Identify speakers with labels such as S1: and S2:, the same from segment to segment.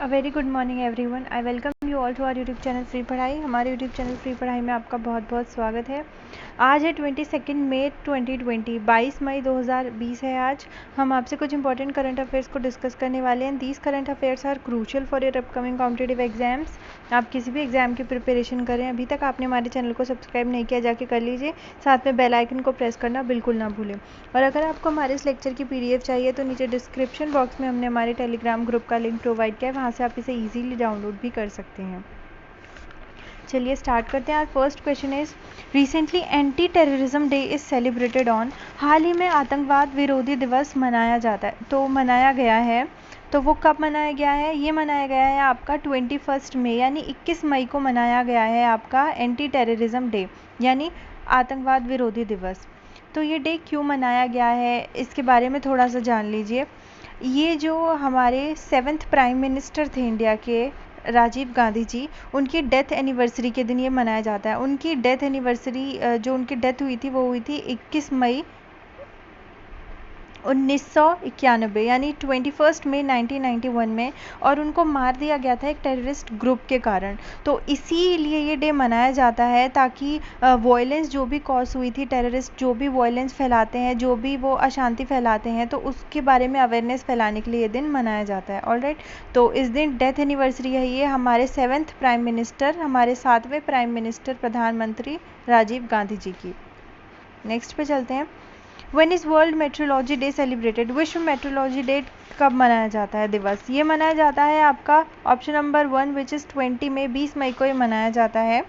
S1: A very good morning everyone. I welcome you all to our YouTube channel free Padhai. हमारे YouTube channel free पढ़ाई में आपका बहुत बहुत स्वागत है। आज है 22 मई 2020, 22 मई 2020 है। आज हम आपसे कुछ इंपॉर्टेंट करंट अफेयर्स को डिस्कस करने वाले हैं। These current affairs are crucial for your upcoming competitive exams. आप किसी भी एग्जाम की प्रिपरेशन करें, अभी तक आपने हमारे चैनल को सब्सक्राइब नहीं किया, जाके कर लीजिए। साथ में बेल आइकन को प्रेस करना बिल्कुल ना भूलें। और अगर आपको हमारे इस लेक्चर की PDF चाहिए तो नीचे डिस्क्रिप्शन बॉक्स में हमने हमारे टेलीग्राम ग्रुप का लिंक प्रोवाइड किया है, वहाँ से आप इसे ईजीली डाउनलोड भी कर सकते हैं। चलिए स्टार्ट करते हैं। आज first question is recently anti terrorism day is celebrated on. हाल ही में आतंकवाद विरोधी दिवस मनाया जाता है, तो मनाया गया है। तो वो कब मनाया गया है? ये मनाया गया है आपका 21 मई यानी 21 मई को मनाया गया है आपका एंटी टेररिज्म डे यानी आतंकवाद विरोधी दिवस। तो ये डे क्यों मनाया गया है इसके बारे में थोड़ा सा जान लीजिए। ये जो हमारे 7th प्राइम मिनिस्टर थे इंडिया के, राजीव गांधी जी, उनकी डेथ एनिवर्सरी के दिन ये मनाया जाता है। उनकी डेथ एनिवर्सरी जो उनकी डेथ हुई थी वो हुई थी 21 मई 1991 यानी 21 मई 1991 में, और उनको मार दिया गया था एक टेररिस्ट ग्रुप के कारण। तो इसीलिए ये डे मनाया जाता है ताकि वॉयलेंस जो भी कॉज हुई थी, टेररिस्ट जो भी वॉयलेंस फैलाते हैं, जो भी वो अशांति फैलाते हैं, तो उसके बारे में अवेयरनेस फैलाने के लिए ये दिन मनाया जाता है। ऑलराइट, तो इस दिन डेथ एनिवर्सरी है ये हमारे 7th प्राइम मिनिस्टर, हमारे 7वें प्राइम मिनिस्टर प्रधानमंत्री राजीव गांधी जी की। नेक्स्ट पे चलते हैं। When is world metrology day celebrated? विश्व मेट्रोलॉजी डे कब मनाया जाता है दिवस? ये मनाया जाता है आपका ऑप्शन नंबर 1 विच इज़ 20 मई, 20 मई को ये मनाया जाता है।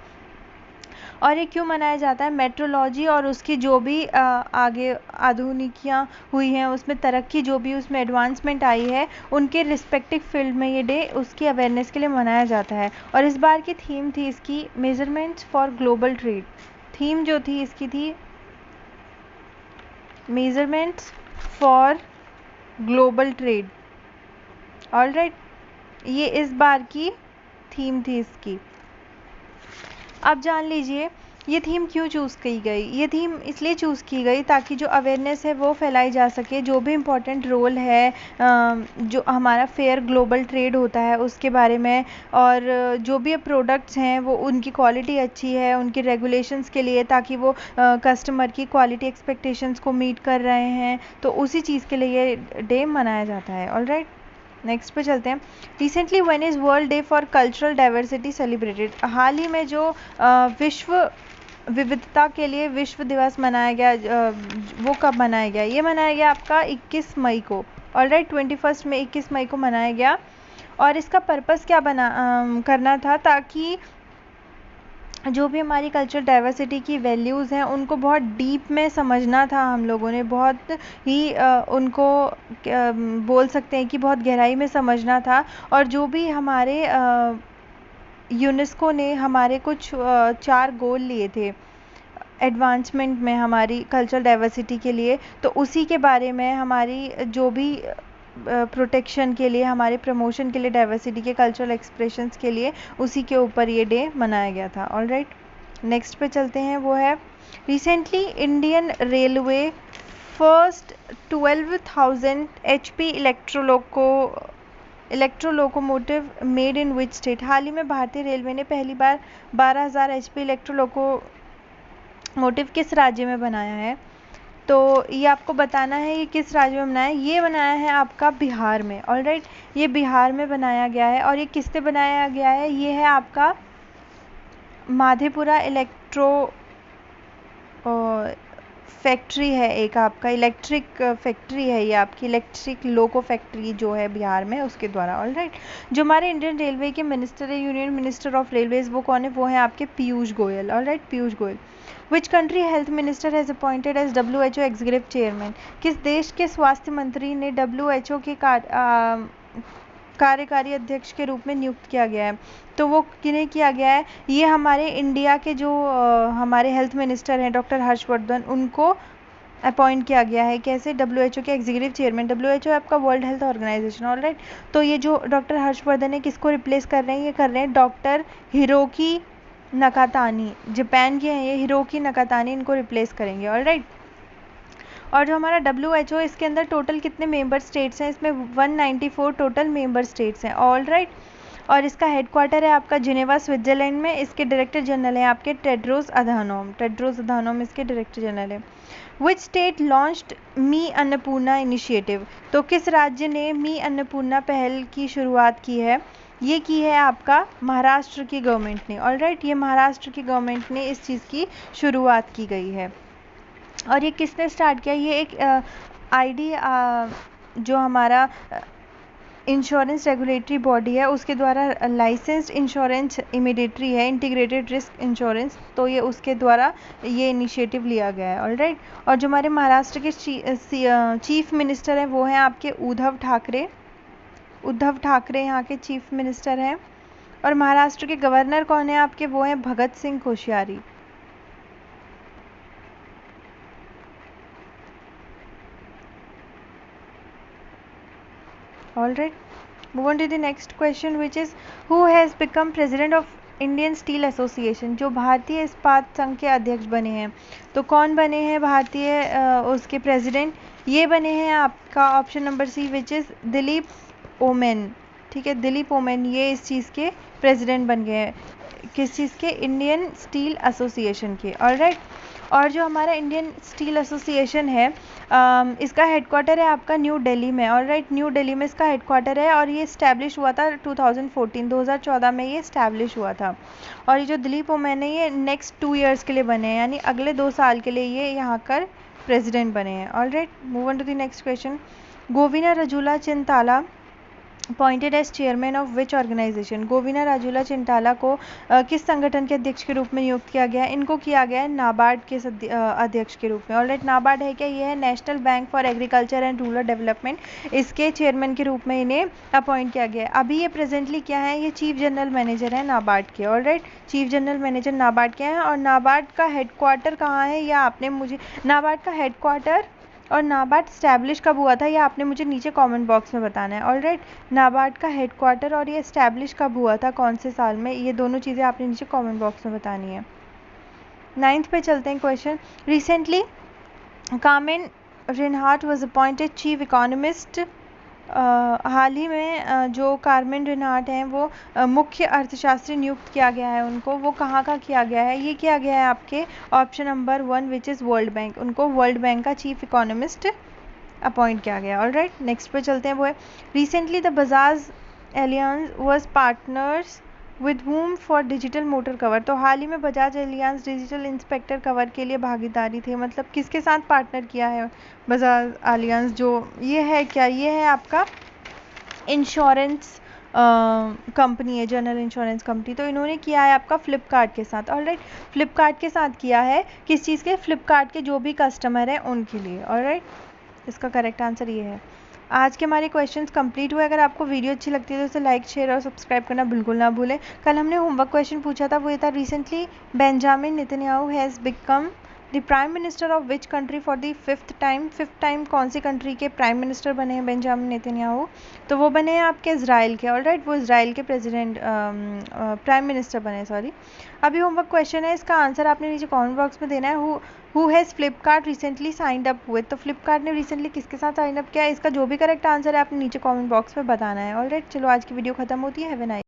S1: और ये क्यों मनाया जाता है? मेट्रोलॉजी और उसकी जो भी आगे आधुनिकियाँ हुई हैं, उसमें तरक्की जो भी उसमें एडवांसमेंट आई है, उनके रिस्पेक्टिव फील्ड में ये डे उसकी अवेयरनेस के लिए मनाया जाता है। और इस बार की थीम थी इसकी measurements for global trade. Theme जो थी इसकी थी measurements for global trade. Alright, ये इस बार की थीम थी इसकी। अब जान लीजिए ये थीम क्यों चूज़ की गई। ये थीम इसलिए चूज़ की गई ताकि जो अवेयरनेस है वो फैलाई जा सके, जो भी इम्पोर्टेंट रोल है जो हमारा फेयर ग्लोबल ट्रेड होता है उसके बारे में, और जो भी प्रोडक्ट्स हैं वो उनकी क्वालिटी अच्छी है उनकी रेगुलेशंस के लिए, ताकि वो कस्टमर की क्वालिटी एक्सपेक्टेशंस को मीट कर रहे हैं, तो उसी चीज़ के लिए ये डे मनाया जाता है। ऑलराइट, नेक्स्ट पे चलते हैं। Recently when is world day for cultural diversity celebrated? हाल ही में जो विश्व विविधता के लिए विश्व दिवस मनाया गया, वो कब मनाया गया? ये मनाया गया आपका 21 मई को। ऑलराइट, 21 मई 21 मई को मनाया गया। और इसका पर्पस क्या करना था, ताकि जो भी हमारी कल्चरल डाइवर्सिटी की वैल्यूज़ हैं उनको बहुत डीप में समझना था। हम लोगों ने बहुत ही उनको बोल सकते हैं कि बहुत गहराई में समझना था। और जो भी हमारे यूनेस्को ने हमारे कुछ 4 गोल लिए थे एडवांसमेंट में हमारी कल्चरल डाइवर्सिटी के लिए, तो उसी के बारे में हमारी जो भी प्रोटेक्शन के लिए, हमारे प्रमोशन के लिए, डाइवर्सिटी के कल्चरल एक्सप्रेशंस के लिए, उसी के ऊपर ये डे मनाया गया था। ऑलराइट, नेक्स्ट पे चलते हैं। वो है recently Indian railway first 12,000 HP electro locomotive made in which state? हाल ही में भारतीय रेलवे ने पहली बार 12,000 HP इलेक्ट्रोलोकोमोटिव किस राज्य में बनाया है? तो ये आपको बताना है ये किस राज्य में बनाया है। ये बनाया है आपका बिहार में। ऑलराइट, ये बिहार में बनाया गया है। और ये किससे बनाया गया है? ये है आपका माधेपुरा इलेक्ट्रो फैक्ट्री है, एक आपका इलेक्ट्रिक फैक्ट्री है, ये आपकी इलेक्ट्रिक लोको फैक्ट्री जो है बिहार में, उसके द्वारा। ऑलराइट, जो हमारे इंडियन रेलवे के मिनिस्टर है, यूनियन मिनिस्टर ऑफ रेलवेज, वो कौन है? वो है आपके Piyush Goyal. Alright, Piyush Goyal. Which country health minister has appointed as WHO executive chairman? किस देश के स्वास्थ्य मंत्री ने WHO के कार्यकारी अध्यक्ष के रूप में नियुक्त किया गया है? तो वो किन्हें किया गया है? ये हमारे इंडिया के जो हमारे हेल्थ मिनिस्टर हैं डॉक्टर हर्षवर्धन, उनको अपॉइंट किया गया है। कैसे? WHO के एग्जीक्यूटिव चेयरमैन। WHO है आपका वर्ल्ड हेल्थ ऑर्गेनाइजेशन। ऑलराइट, तो ये जो डॉक्टर हर्षवर्धन है किसको रिप्लेस कर रहे हैं? ये कर रहे हैं डॉक्टर हिरोकी नकातानी, जापान के हैं ये, हिरोकी नकातानी इनको रिप्लेस करेंगे। ऑलराइट, और जो हमारा WHO इसके अंदर टोटल कितने मेंबर स्टेट्स हैं, इसमें 194 टोटल मेंबर स्टेट्स हैं। All right. और इसका हेडक्वार्टर है आपका जिनेवा स्विट्जरलैंड में। इसके डायरेक्टर जनरल हैं आपके टेड्रोस अधानोम इसके डायरेक्टर जनरल है। Which state launched me Annapurna initiative, तो किस राज्य ने मी अन्नपूर्णा पहल की शुरुआत की है? ये की है आपका महाराष्ट्र की गवर्नमेंट ने। ऑल राइट, ये महाराष्ट्र की गवर्नमेंट ने इस चीज़ की शुरुआत की गई है। और ये किसने स्टार्ट किया? ये एक आईडी जो हमारा इंश्योरेंस रेगुलेटरी बॉडी है उसके द्वारा लाइसेंस्ड इंश्योरेंस इमीडिएटरी है, इंटीग्रेटेड रिस्क इंश्योरेंस, तो ये उसके द्वारा ये इनिशिएटिव लिया गया है। All right. और जो हमारे महाराष्ट्र के चीफ मिनिस्टर हैं वो हैं आपके उद्धव ठाकरे यहाँ के चीफ मिनिस्टर हैं। और महाराष्ट्र के गवर्नर कौन है आपके? वो हैं Bhagat Singh Koshyari. All right, move on to the next question, which is who has become president of Indian steel association, जो भारतीय इस्पात संघ के अध्यक्ष बने हैं। तो कौन बने हैं भारतीय उसके प्रेसिडेंट? ये बने हैं आपका option number C, which is Dilip Oommen. ठीक है, दिलीप ओमेन ये इस चीज़ के प्रेसिडेंट बन गए हैं। किस चीज़ के? इंडियन स्टील एसोसिएशन के। All right. और जो हमारा इंडियन स्टील एसोसिएशन है इसका हेडक्वार्टर है आपका न्यू दिल्ली में। ऑल राइट, न्यू दिल्ली में इसका हेडक्वार्टर है और ये इस्टेब्लिश हुआ था 2014 में ये इस्टेब्लिश हुआ था। और ये जो दिलीप ओमेन है ये नेक्स्ट 2 ईयर्स के लिए बने हैं, यानी अगले 2 साल के लिए ये यहाँ कर प्रेसिडेंट बने हैं। All right, move on to the next question. Govina Rajula Chintala appointed as chairman of which organisation, Govina Rajula Chintala को किस संगठन के अध्यक्ष के रूप में नियुक्त किया गया है? इनको किया गया है नाबार्ड के अध्यक्ष के रूप में। ऑलराइट, नाबार्ड है क्या? ये है national bank for agriculture and rural development, इसके चेयरमैन के रूप में इन्हें अपॉइंट किया गया है। अभी ये प्रेजेंटली क्या है? ये चीफ जनरल मैनेजर है नाबार्ड के। Alright, chief general manager NABARD के हैं। और नाबार्ड का हेडक्वार्टर कहाँ है? या आपने मुझे नाबार्ड का हेडक्वार्टर और नाबार्ड स्टैब्लिश कब हुआ था, ये आपने मुझे नीचे कमेंट बॉक्स में बताना है। ऑलराइट, नाबार्ड का हेडक्वार्टर और ये स्टैब्लिश कब हुआ था, कौन से साल में, ये दोनों चीज़ें आपने नीचे कमेंट बॉक्स में बतानी है। 9th पे चलते हैं question. Recently Carmen Reinhart was appointed chief economist. हाल ही में जो कार्मेन रेनहार्ट हैं वो मुख्य अर्थशास्त्री नियुक्त किया गया है उनको। वो कहाँ का किया गया है? ये किया गया है आपके option number 1 which is world bank. उनको वर्ल्ड बैंक का चीफ इकोनॉमिस्ट अपॉइंट किया गया। ऑल राइट, नेक्स्ट पे चलते हैं। वो है recently the Bajaj aliens was partners with whom for digital motor cover. तो हाल ही में Bajaj aliens digital inspector cover के लिए भागीदारी थी, मतलब किसके साथ पार्टनर किया है बजाज एलियंस? जो ये है क्या? ये है आपका इंश्योरेंस कंपनी है, जनरल इंश्योरेंस कंपनी। तो इन्होंने किया है आपका फ्लिपकार्ट के साथ। ऑलराइट, फ्लिपकार्ट के साथ किया है। किस चीज़ के? फ्लिपकार्ट के जो भी कस्टमर हैं उनके लिए। ऑलराइट, इसका करेक्ट आंसर ये है। आज के हमारे क्वेश्चंस कंप्लीट हुए। अगर आपको वीडियो अच्छी लगती है तो उसे लाइक, शेयर और सब्सक्राइब करना बिल्कुल ना भूलें। कल हमने होमवर्क क्वेश्चन पूछा था, वो ये था recently Benjamin Netanyahu has become the prime minister of which country for the 5th time कौन सी कंट्री के प्राइम मिनिस्टर बने हैं बेंजामिन नेतन्याहू? तो वो बने हैं आपके इजराइल के। ऑलराइट, वो इजराइल के प्रेसिडेंट प्राइम मिनिस्टर बने, सॉरी। अभी होमवर्क क्वेश्चन है, इसका आंसर आपने नीचे कमेंट बॉक्स में देना है। Who has Flipkart recently signed up with, तो फ्लिपकार्ट ने रिसेंटली किसके साथ साइन अप किया है? इसका जो भी करेक्ट आंसर है आपने नीचे कमेंट बॉक्स में बताना है। ऑलराइट, चलो आज की वीडियो खत्म होती है। Have a nice